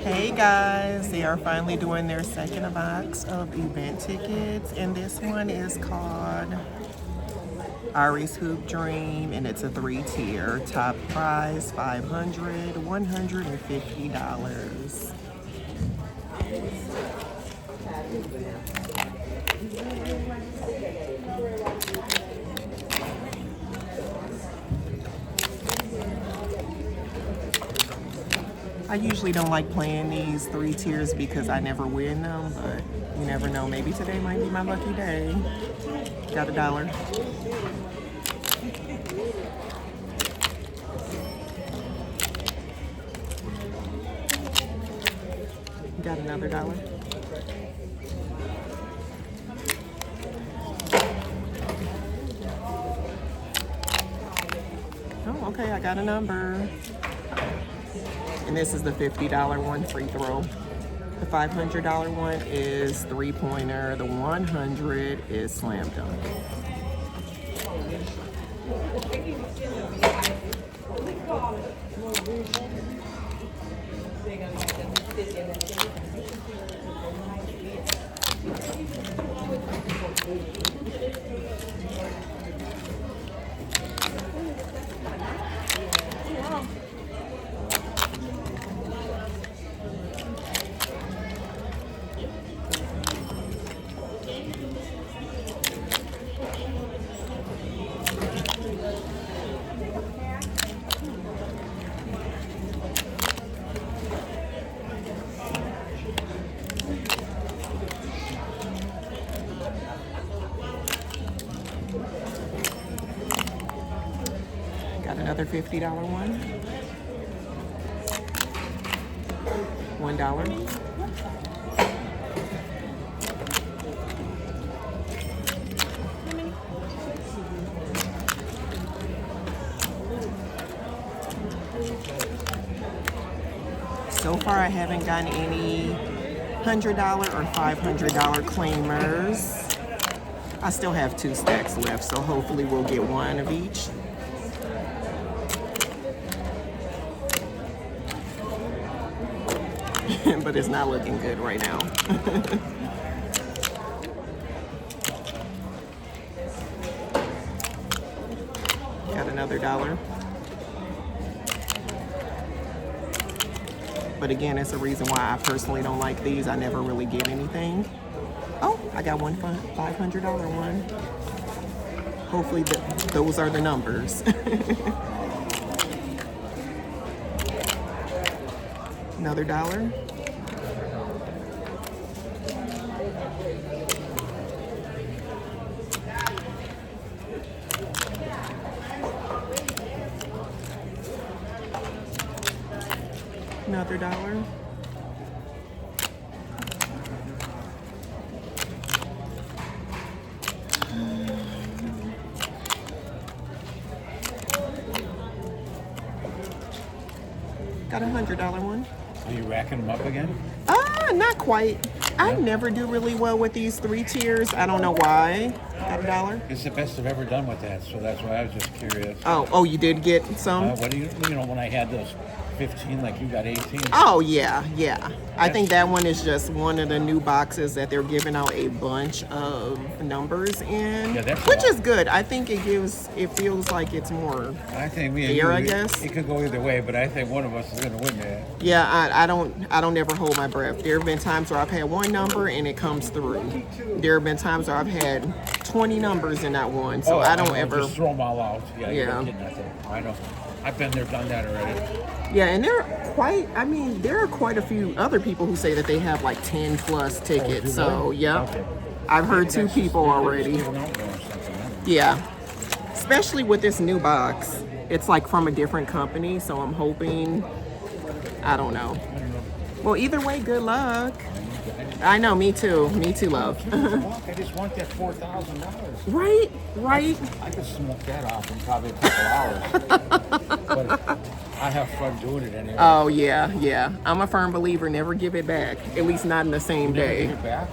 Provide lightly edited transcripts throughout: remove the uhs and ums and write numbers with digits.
Hey guys, they are finally doing their second box of event tickets, and this one is called Ari's Hoop Dream, and it's a 3-tier. Top prize $500, $150. I usually don't like playing these 3 tiers because I never win them, but you never know. Maybe today might be my lucky day. Got $1. Got another $1. Oh, okay, I got a number. And this is the $50 one, free throw. The $500 one is 3-pointer. The 100 is slam dunk. Got another $50 one. $1. So far, I haven't gotten any $100 or $500 claimers. I still have 2 stacks left, so hopefully we'll get one of each. But it's not looking good right now. Got another $1. But again, it's a reason why I personally don't like these. I never really get anything. Oh, I got one $500 one. Hopefully those are the numbers. Another $1. Another $1. Got a $100 one. Are you racking them up again? Not quite. I never do really well with these 3 tiers. I don't know why. Got a $1. It's the best I've ever done with that, so that's why I was just curious. Oh, you did get some? What do you know, when I had those 15, like you got 18? Oh, yeah. I think that one is just one of the new boxes that they're giving out a bunch of numbers in, Yeah, that's which is good. I think it feels like it's more I think fair, I guess. It could go either way, but I think one of us is going to win that. Yeah, I don't ever hold my breath. There have been times where I've had one number and it comes through. There have been times where I've had 20 numbers in that one, so I don't ever just throw them all out. Yeah. You Yeah. don't get nothing. I know. I've been there, done that already. Yeah, and there are quite a few other people who say that they have like 10 plus tickets. So, yeah. Okay. I've heard 2 people already. Yeah. Especially with this new box. It's like from a different company, so I'm hoping, I don't know. Well, either way, good luck. I know, me too, love. I just want that $4,000. Right. I could smoke that off in probably a couple hours. But I have fun doing it anyway. Oh, yeah. I'm a firm believer, never give it back. At least not in the same day. Give it back?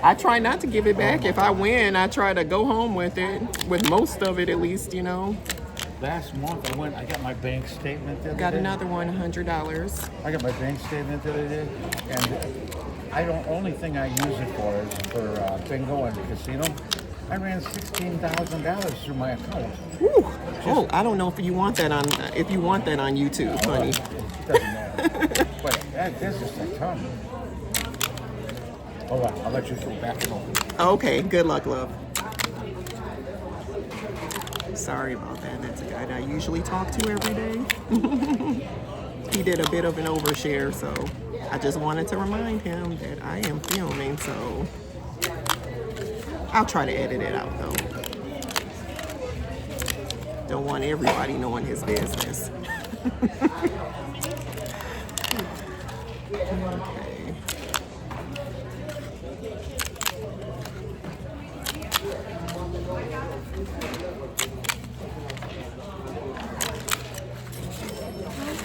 I try not to give it back. If I win, I try to go home with it, with most of it at least, you know. last month I got my bank statement the other Got day. another one, $100. I got my bank statement the other day, and only thing I use it for is for bingo and the casino. I ran $16,000 through my account. Whew. Oh, I don't know if you want that on YouTube, honey. It doesn't matter. But that's just a ton. Hold on, I'll let you go back and open. Okay, good luck, love. Sorry about that. That's a guy that I usually talk to every day. He did a bit of an overshare, so I just wanted to remind him that I am filming, so I'll try to edit it out though. Don't want everybody knowing his business. Okay.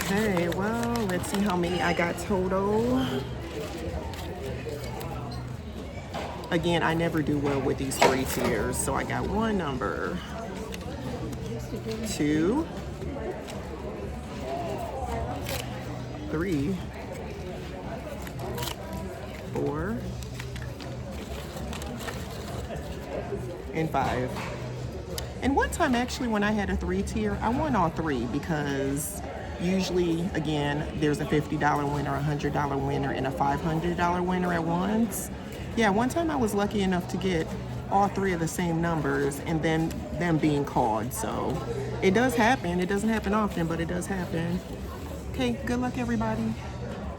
Okay, well, let's see how many I got total. Again, I never do well with these 3 tiers, so I got 1 number, 2, 3, 4, and 5. And one time, actually, when I had a 3 tier, I won all 3 because usually, again, there's a $50 winner, a $100 winner, and a $500 winner at once. Yeah, one time I was lucky enough to get all 3 of the same numbers and then them being called. So it does happen. It doesn't happen often, but it does happen. Okay, good luck, everybody.